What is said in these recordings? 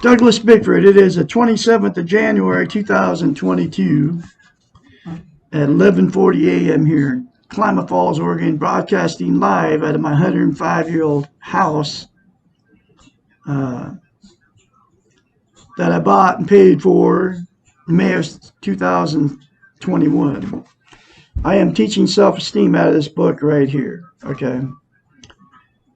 Douglas Bickford. It is the 27th of January 2022 at 11:40 a.m. here in Klamath Falls, Oregon, broadcasting live out of my 105-year-old house that I bought and paid for in May of 2021. I am teaching self-esteem out of this book right here, okay?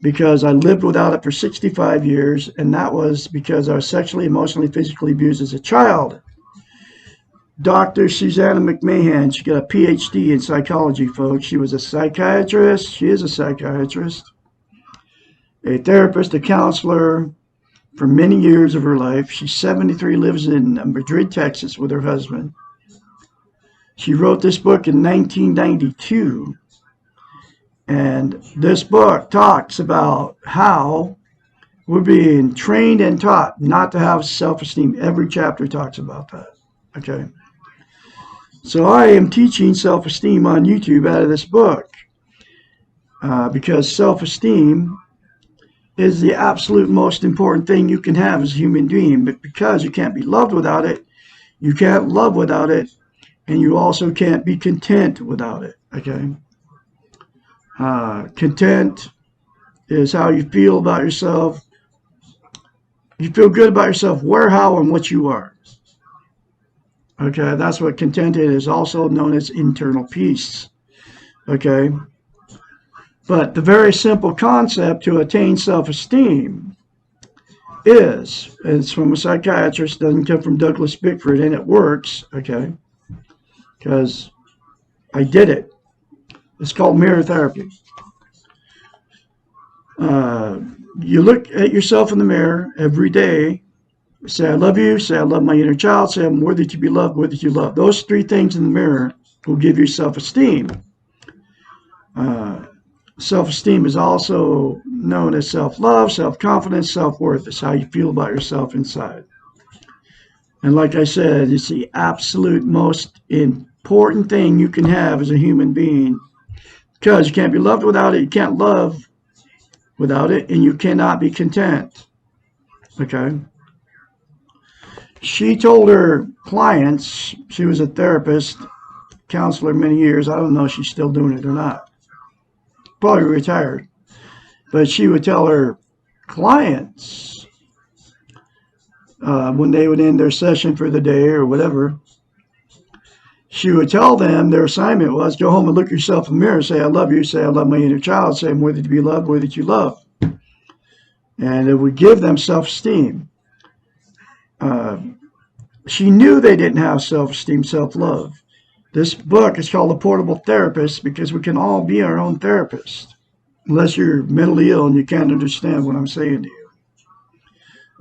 Because I lived without it for 65 years, and that was because I was sexually, emotionally, physically abused as a child. Dr. Susanna McMahon, she got a PhD in psychology, folks. She was a psychiatrist. She is a psychiatrist, a therapist, a counselor for many years of her life. She's 73, lives in Madrid, Texas with her husband. She wrote this book in 1992. And this book talks about how we're being trained and taught not to have self-esteem. Every chapter talks about that. Okay. So I am teaching self-esteem on YouTube out of this book because self-esteem is the absolute most important thing you can have as a human being. But because you can't be loved without it, you can't love without it, and you also can't be content without it. Okay. Content is how you feel about yourself. You feel good about yourself, where, how, and what you are. Okay, that's what content is, also known as internal peace. Okay, but the very simple concept to attain self-esteem is, it's from a psychiatrist, doesn't come from Douglas Bickford, and it works, okay, because I did it. It's called mirror therapy. You look at yourself in the mirror every day. Say, I love you. Say, I love my inner child. Say, I'm worthy to be loved, worthy to love. Those three things in the mirror will give you self-esteem. Self-esteem is also known as self-love, self-confidence, self-worth. It's how you feel about yourself inside. And like I said, it's the absolute most important thing you can have as a human being. Because you can't be loved without it, you can't love without it, and you cannot be content. Okay? She told her clients, she was a therapist, counselor many years. I don't know if she's still doing it or not. Probably retired. But she would tell her clients when they would end their session for the day or whatever, she would tell them their assignment was go home and look yourself in the mirror, say, I love you, say, I love my inner child, say, I'm worthy to be loved, worthy to love. And it would give them self-esteem. She knew they didn't have self-esteem, self-love. This book is called The Portable Therapist because we can all be our own therapist, unless you're mentally ill and you can't understand what I'm saying to you.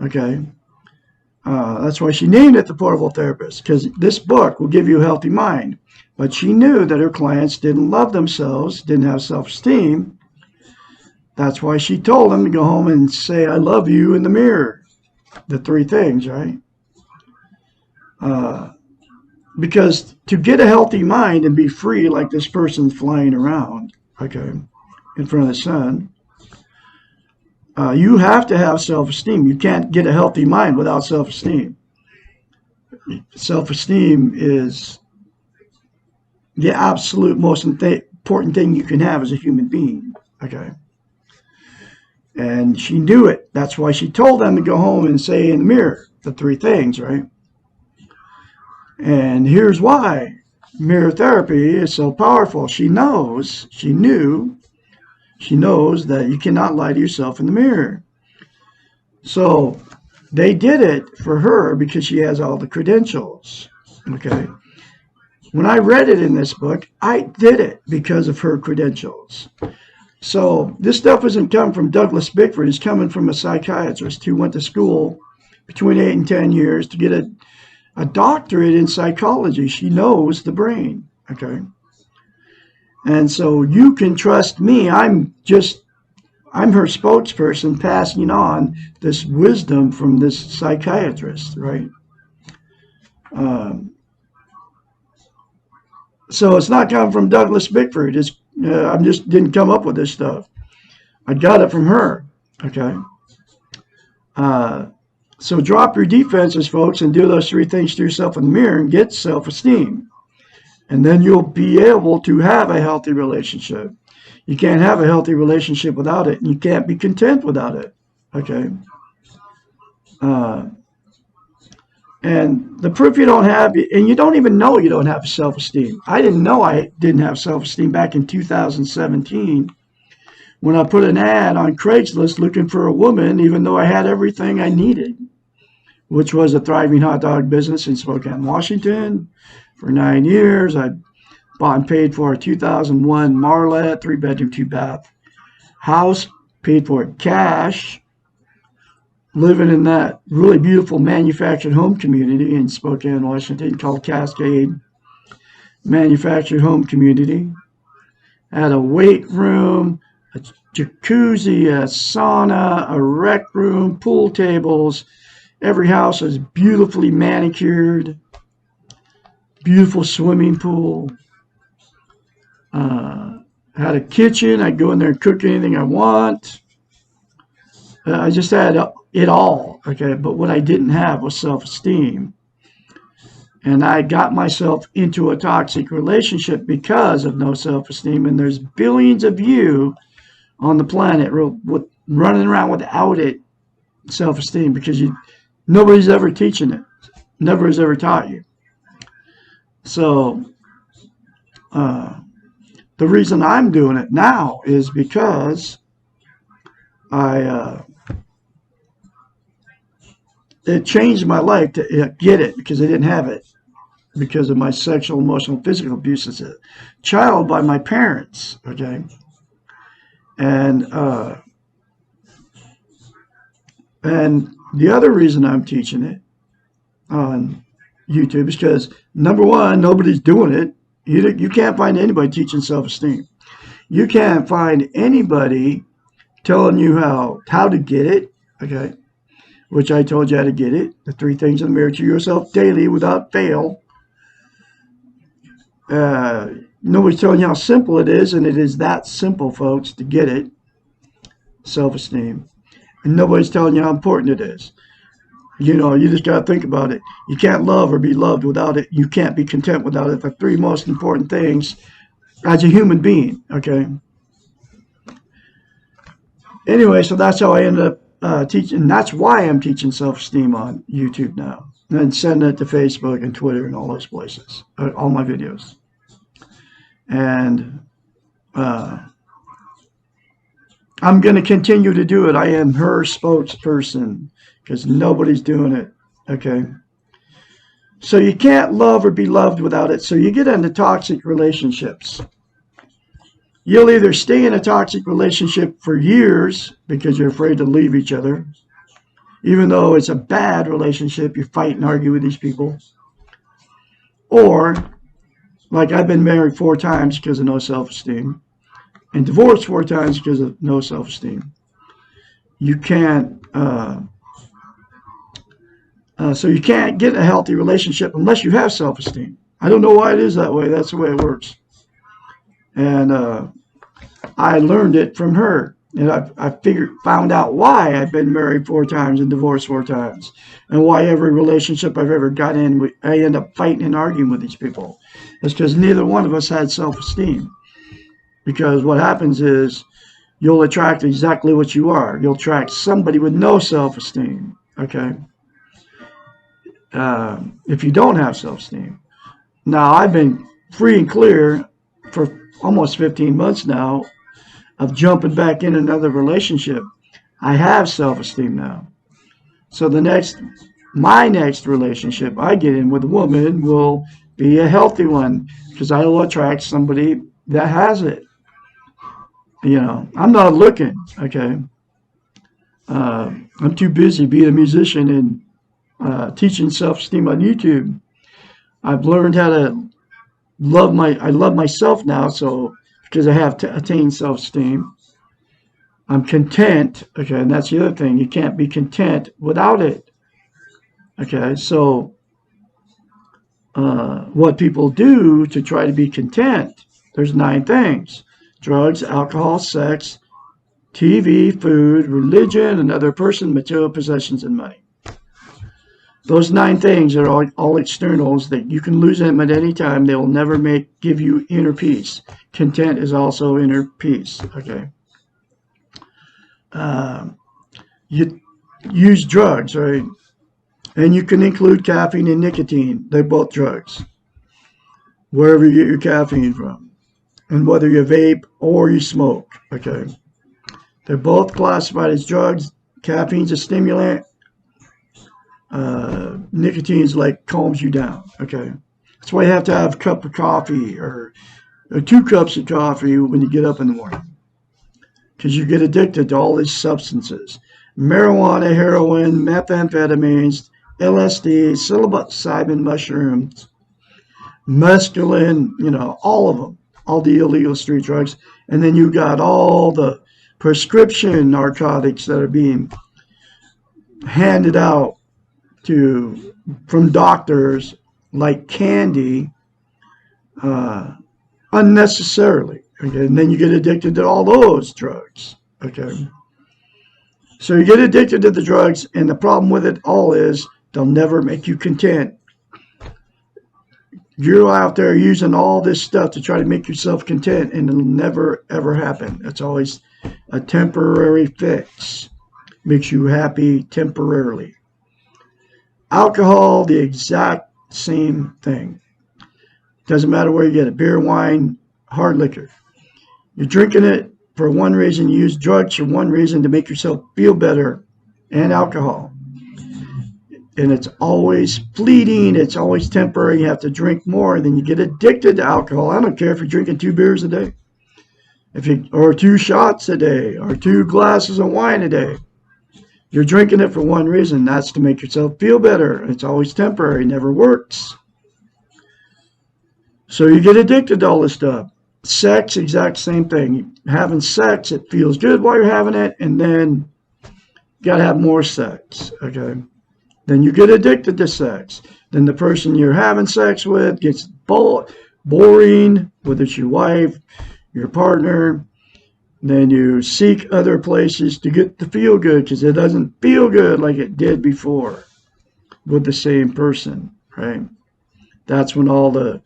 Okay? That's why she named it The Portable Therapist, because this book will give you a healthy mind. But she knew that her clients didn't love themselves, didn't have self-esteem. That's why she told them to go home and say, I love you in the mirror. The three things, right? Because to get a healthy mind and be free like this person's flying around, okay, in front of the sun, you have to have self-esteem. You can't get a healthy mind without self-esteem. Self-esteem is the absolute most important thing you can have as a human being. Okay. And she knew it. That's why she told them to go home and say in the mirror the three things, right? And here's why mirror therapy is so powerful. She knows that you cannot lie to yourself in the mirror. So they did it for her because she has all the credentials. Okay. When I read it in this book, I did it because of her credentials. So this stuff doesn't come from Douglas Bickford. It's coming from a psychiatrist who went to school between 8 and 10 years to get a doctorate in psychology. She knows the brain. Okay. And so you can trust me. I'm her spokesperson passing on this wisdom from this psychiatrist, right? So it's not coming from Douglas Bickford. I just didn't come up with this stuff. I got it from her, okay? So drop your defenses, folks, and do those 3 things to yourself in the mirror and get self-esteem. And then you'll be able to have a healthy relationship. You can't have a healthy relationship without it, and you can't be content without it. Okay? And the proof you don't have, and you don't even know you don't have self-esteem. I didn't know I didn't have self-esteem back in 2017 when I put an ad on Craigslist looking for a woman, even though I had everything I needed, which was a thriving hot dog business in Spokane, Washington. For 9 years, I bought and paid for a 2001 Marlette 3-bedroom, 2-bath house, paid for it cash, living in that really beautiful manufactured home community in Spokane, Washington, called Cascade Manufactured Home Community. Had a weight room, a jacuzzi, a sauna, a rec room, pool tables. Every house was beautifully manicured, beautiful swimming pool. Had a kitchen. I'd go in there and cook anything I want. I just had it all, okay? But what I didn't have was self-esteem. And I got myself into a toxic relationship because of no self-esteem. And there's billions of you on the planet running around without it, self-esteem, because nobody's ever teaching it. Never has ever taught you. So the reason I'm doing it now is because it changed my life to get it, because I didn't have it because of my sexual, emotional, physical abuse as a child by my parents, okay? And the other reason I'm teaching it on YouTube is because, number one, nobody's doing it. You can't find anybody teaching self-esteem. You can't find anybody telling you how to get it, okay? Which I told you how to get it. The 3 things in the mirror to yourself daily without fail. Nobody's telling you how simple it is, and it is that simple, folks, to get it. Self-esteem. And nobody's telling you how important it is. You just got to think about it. You can't love or be loved without it. You can't be content without it. The 3 most important things as a human being, okay? Anyway, so that's how I ended up teaching. And that's why I'm teaching self-esteem on YouTube now. And sending it to Facebook and Twitter and all those places, all my videos. And I'm going to continue to do it. I am her spokesperson because nobody's doing it, okay? So you can't love or be loved without it. So you get into toxic relationships. You'll either stay in a toxic relationship for years because you're afraid to leave each other. Even though it's a bad relationship, you fight and argue with these people. Or, like I've been married 4 times because of no self-esteem, and divorced 4 times because of no self-esteem. You can't, so you can't get a healthy relationship unless you have self-esteem. I don't know why it is that way. That's the way it works. And I learned it from her. And I found out why I've been married 4 times and divorced 4 times. And why every relationship I've ever got in, I end up fighting and arguing with these people. It's because neither one of us had self-esteem. Because what happens is you'll attract exactly what you are. You'll attract somebody with no self-esteem, okay? If you don't have self-esteem. Now, I've been free and clear for almost 15 months now of jumping back in another relationship. I have self-esteem now. So my next relationship I get in with a woman will be a healthy one because I will attract somebody that has it. I'm not looking, okay? I'm too busy being a musician and teaching self-esteem on YouTube. I've learned how to I love myself now, so because I have attained self-esteem. I'm content, okay, and that's the other thing. You can't be content without it, okay? So what people do to try to be content, there's 9 things: drugs, alcohol, sex, TV, food, religion, another person, material possessions, and money. Those 9 things are all externals that you can lose them at any time. They will never give you inner peace. Content is also inner peace. Okay. You use drugs, right? And you can include caffeine and nicotine. They're both drugs. Wherever you get your caffeine from. And whether you vape or you smoke. Okay. They're both classified as drugs. Caffeine's a stimulant. Nicotine's like calms you down. Okay. That's why you have to have a cup of coffee or 2 cups of coffee when you get up in the morning. Because you get addicted to all these substances. Marijuana, heroin, methamphetamines, LSD, psilocybin mushrooms, mescaline, all of them, all the illegal street drugs. And then you got all the prescription narcotics that are being handed out from doctors like candy unnecessarily. Okay, and then you get addicted to all those drugs. Okay, so you get addicted to the drugs, and the problem with it all is they'll never make you content. You're out there using all this stuff to try to make yourself content, and it'll never ever happen. It's always a temporary fix. Makes you happy temporarily. Alcohol, the exact same thing. Doesn't matter where you get it. Beer, wine, hard liquor. You're drinking it for one reason. You use drugs for one reason, to make yourself feel better. And alcohol. And it's always fleeting. It's always temporary. You have to drink more. Then you get addicted to alcohol. I don't care if you're drinking 2 beers a day. Or 2 shots a day. Or 2 glasses of wine a day. You're drinking it for one reason. That's to make yourself feel better. It's always temporary. It never works. So you get addicted to all this stuff. Sex, exact same thing. Having sex, it feels good while you're having it. And then you got to have more sex. Okay. Then you get addicted to sex. Then the person you're having sex with gets boring, whether it's your wife, your partner. Then you seek other places to get to feel good, because it doesn't feel good like it did before with the same person, right? That's when all the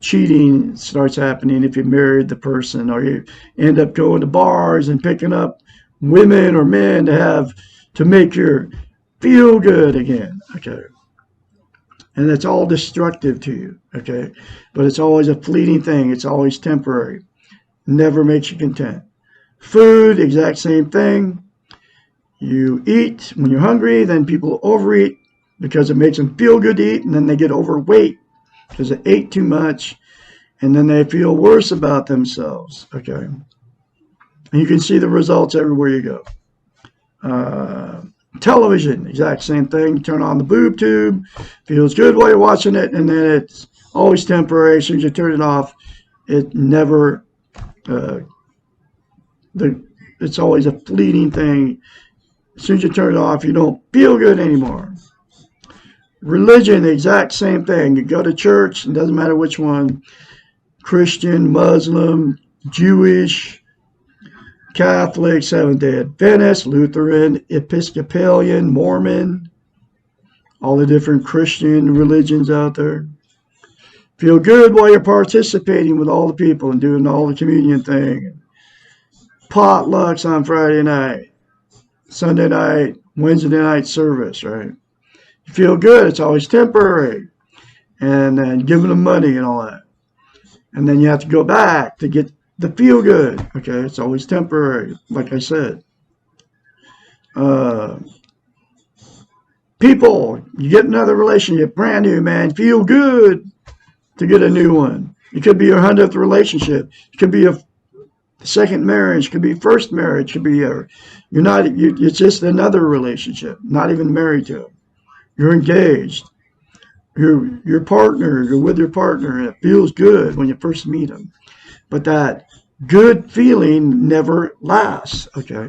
cheating starts happening if you married the person, or you end up going to bars and picking up women or men to make you feel good again, okay? And it's all destructive to you, okay? But it's always a fleeting thing. It's always temporary. Never makes you content. Food, exact same thing. You eat when you're hungry, then people overeat because it makes them feel good to eat, and then they get overweight because they ate too much, and then they feel worse about themselves, okay? And you can see the results everywhere you go. Television, exact same thing. You turn on the boob tube, feels good while you're watching it, and then it's always temporary. As soon as you turn it off, it never... it's always a fleeting thing. As soon as you turn it off, you don't feel good anymore. Religion, the exact same thing. You go to church, it doesn't matter which one. Christian, Muslim, Jewish, Catholic, Seventh-day Adventist, Lutheran, Episcopalian, Mormon, all the different Christian religions out there. Feel good while you're participating with all the people and doing all the communion thing. Potlucks on Friday night, Sunday night, Wednesday night service, right? You feel good. It's always temporary. And then giving them money and all that. And then you have to go back to get the feel good. Okay, it's always temporary, like I said. People, you get another relationship, brand new, man. Feel good to get a new one. It could be your 100th relationship. It could be a second marriage, could be first marriage, could be it's just another relationship, not even married to them. You're engaged. You're with your partner, and it feels good when you first meet them. But that good feeling never lasts, okay?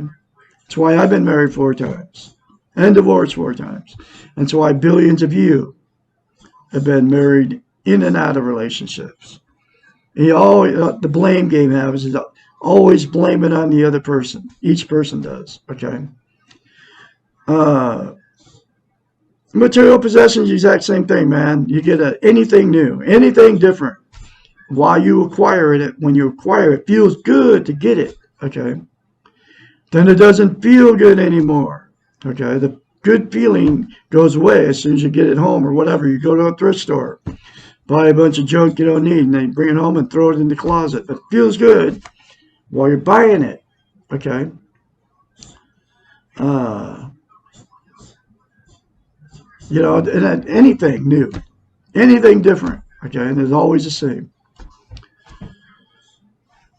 That's why I've been married 4 times and divorced 4 times. And that's why billions of you have been married in and out of relationships. And the blame game happens is always blame it on the other person. Each person does, okay? Material possessions, the exact same thing, man. You get anything new, anything different. While you acquire it, when you acquire it, it feels good to get it. Okay. Then it doesn't feel good anymore. Okay. The good feeling goes away as soon as you get it home or whatever. You go to a thrift store, buy a bunch of junk you don't need, and then bring it home and throw it in the closet. But it feels good while you're buying it. Okay. You know, and anything new, anything different. Okay. And it's always the same.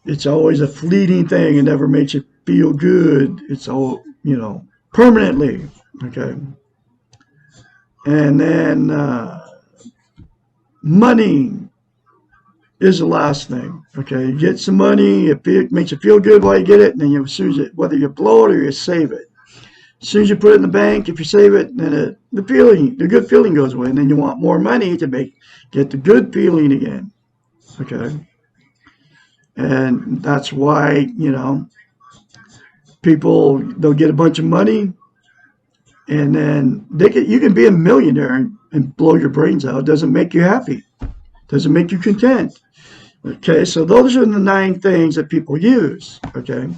It's always a fleeting thing. It never makes you feel good. It's all, you know, permanently. Okay. And then money is the last thing. Okay. You get some money, it makes you feel good while you get it, and then you, as soon as whether you blow it or you save it. As soon as you put it in the bank, if you save it, then the good feeling goes away, and then you want more money to get the good feeling again. Okay. And that's why, you know, people, they'll get a bunch of money, and then you can be a millionaire and blow your brains out. It doesn't make you happy. It doesn't make you content. Okay, so those are the 9 things that people use, okay,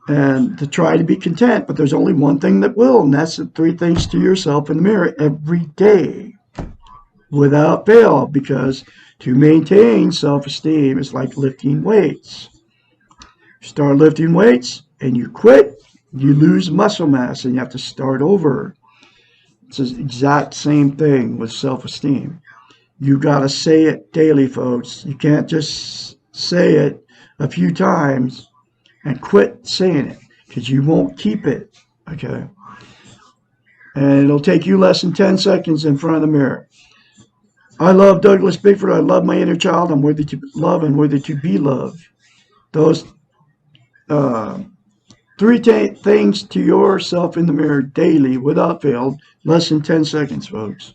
and to try to be content. But there's only one thing that will, and that's the 3 things to yourself in the mirror every day without fail, because to maintain self-esteem is like lifting weights. You start lifting weights and you quit, you lose muscle mass and you have to start over. It's the exact same thing with self-esteem. You got to say it daily, folks. You can't just say it a few times and quit saying it, because you won't keep it, okay? And it'll take you less than 10 seconds in front of the mirror. I love Douglas Bickford. I love my inner child. I'm worthy to love and worthy to be loved. Those 3 things to yourself in the mirror daily without fail, less than 10 seconds, folks.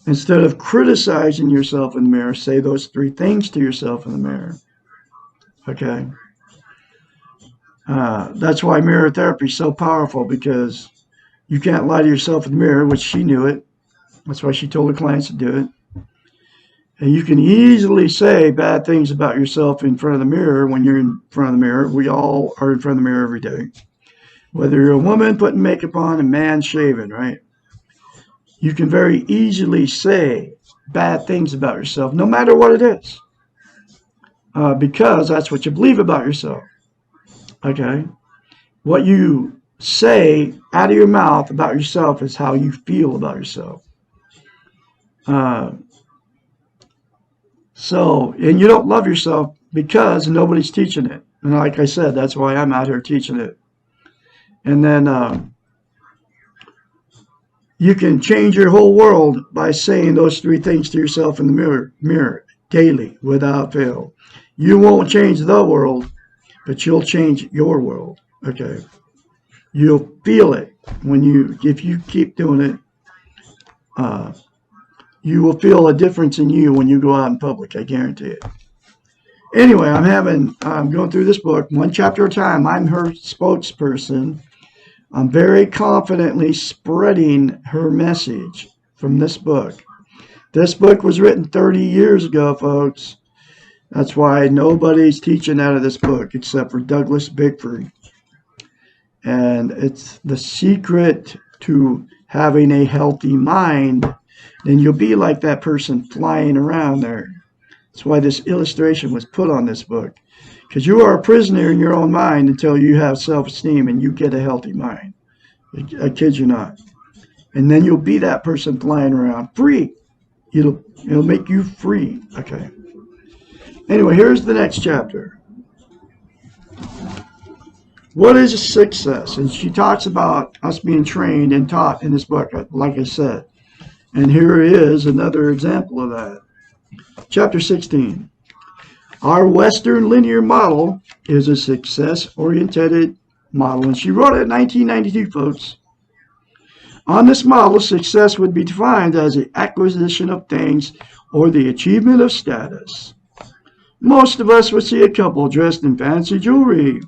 Instead of criticizing yourself in the mirror, say those 3 things to yourself in the mirror. Okay? That's why mirror therapy is so powerful, because you can't lie to yourself in the mirror, which she knew it. That's why she told her clients to do it. And you can easily say bad things about yourself in front of the mirror when you're in front of the mirror. We all are in front of the mirror every day. Whether you're a woman putting makeup on, a man shaving, right? You can very easily say bad things about yourself, no matter what it is, because that's what you believe about yourself. Okay? What you say out of your mouth about yourself is how you feel about yourself. And you don't love yourself because nobody's teaching it. And like I said, that's why I'm out here teaching it. And then you can change your whole world by saying those 3 things to yourself in the mirror daily without fail. You won't change the world, but you'll change your world. Okay. You'll feel it if you keep doing it. You will feel a difference in you when you go out in public. I guarantee it. Anyway, I'm going through this book 1 chapter at a time. I'm her spokesperson. I'm very confidently spreading her message from this book. This book was written 30 years ago, folks. That's why nobody's teaching out of this book except for Douglas Bickford. And it's the secret to having a healthy mind. Then you'll be like that person flying around there. That's why this illustration was put on this book. Because you are a prisoner in your own mind until you have self-esteem and you get a healthy mind. I kid you not. And then you'll be that person flying around free. It'll make you free. Okay. Anyway, here's the next chapter. What is success? And she talks about us being trained and taught in this book, like I said. And here is another example of that. Chapter 16. Our Western linear model is a success-oriented model. And she wrote it in 1992, folks. On this model, success would be defined as the acquisition of things or the achievement of status. Most of us would see a couple dressed in fancy jewelry,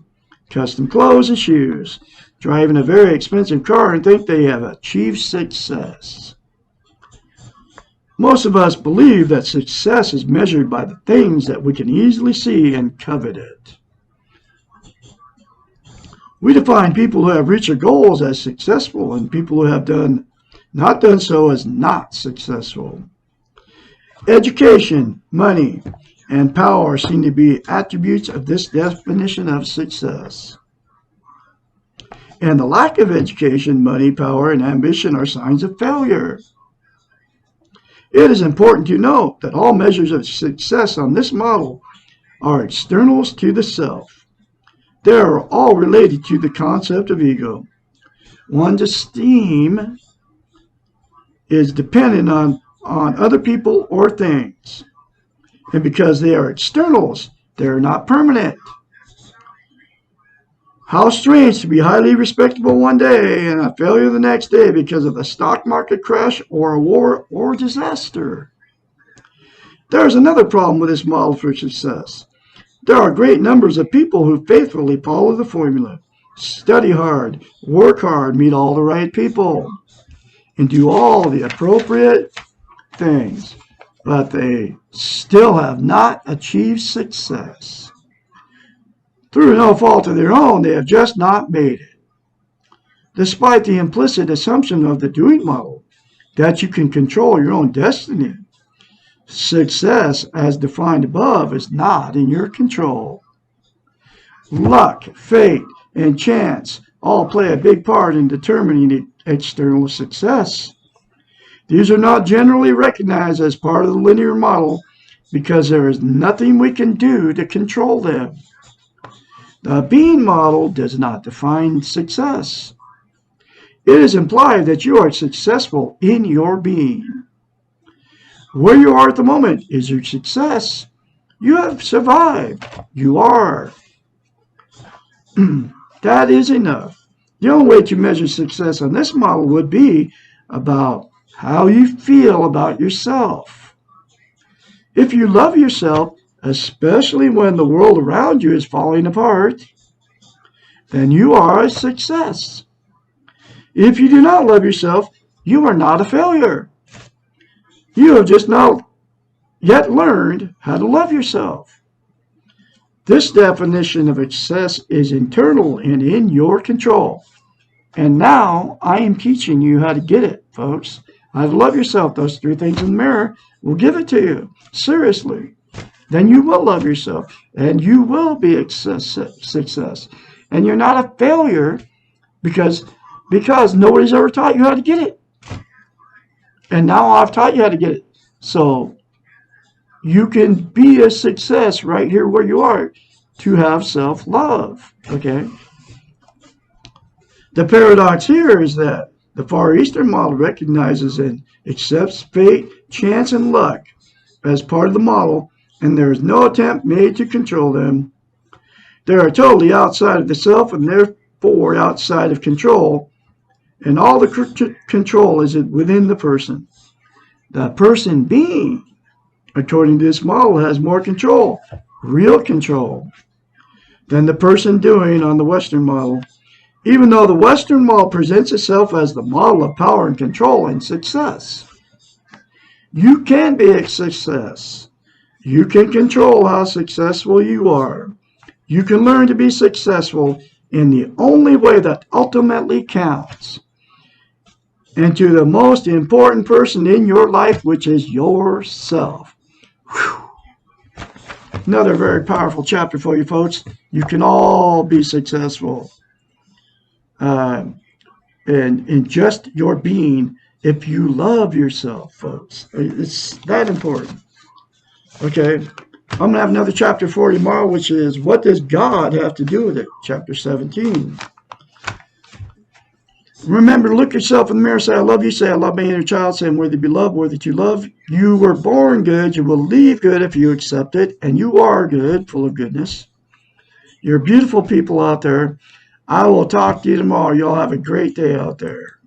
custom clothes and shoes, driving a very expensive car and think they have achieved success. Most of us believe that success is measured by the things that we can easily see and covet it. We define people who have reached their goals as successful and people who have not done so as not successful. Education, money, and power seem to be attributes of this definition of success. And the lack of education, money, power, and ambition are signs of failure. It is important to note that all measures of success on this model are externals to the self. They are all related to the concept of ego. One's esteem is dependent on other people or things. And because they are externals, they are not permanent. How strange to be highly respectable one day and a failure the next day because of a stock market crash or a war or disaster. There is another problem with this model for success. There are great numbers of people who faithfully follow the formula, study hard, work hard, meet all the right people, and do all the appropriate things, but they still have not achieved success. Through no fault of their own, they have just not made it. Despite the implicit assumption of the doing model that you can control your own destiny, success, as defined above, is not in your control. Luck, fate, and chance all play a big part in determining external success. These are not generally recognized as part of the linear model because there is nothing we can do to control them. The being model does not define success. It is implied that you are successful in your being. Where you are at the moment is your success. You have survived. You are. That is enough. The only way to measure success on this model would be about how you feel about yourself. If you love yourself, especially when the world around you is falling apart, then you are a success. If you do not love yourself, you are not a failure. You have just not yet learned how to love yourself. This definition of success is internal and in your control. And now I am teaching you how to get it, folks. How to love yourself. Those three things in the mirror will give it to you. Seriously. Then you will love yourself and you will be a success. And you're not a failure because nobody's ever taught you how to get it. And now I've taught you how to get it. So you can be a success right here where you are to have self-love. Okay? The paradox here is that the Far Eastern model recognizes and accepts fate, chance, and luck as part of the model, and there is no attempt made to control them. They are totally outside of the self and therefore outside of control, and all the control is within the person. The person being, according to this model, has more control, real control, than the person doing on the Western model. Even though the Western model presents itself as the model of power and control and success, you can be a success. You can control how successful you are. You can learn to be successful in the only way that ultimately counts, and to the most important person in your life, which is yourself. Whew. Another very powerful chapter for you folks. You can all be successful. And in just your being, if you love yourself, folks. It's that important. Okay, I'm going to have another chapter for you tomorrow, which is, what does God have to do with it? Chapter 17. Remember to look yourself in the mirror, say, I love you, say, I love my inner child, say, I'm worthy to be loved, worthy to love. You were born good, you will leave good if you accept it, and you are good, full of goodness. You're beautiful people out there. I will talk to you tomorrow. Y'all have a great day out there.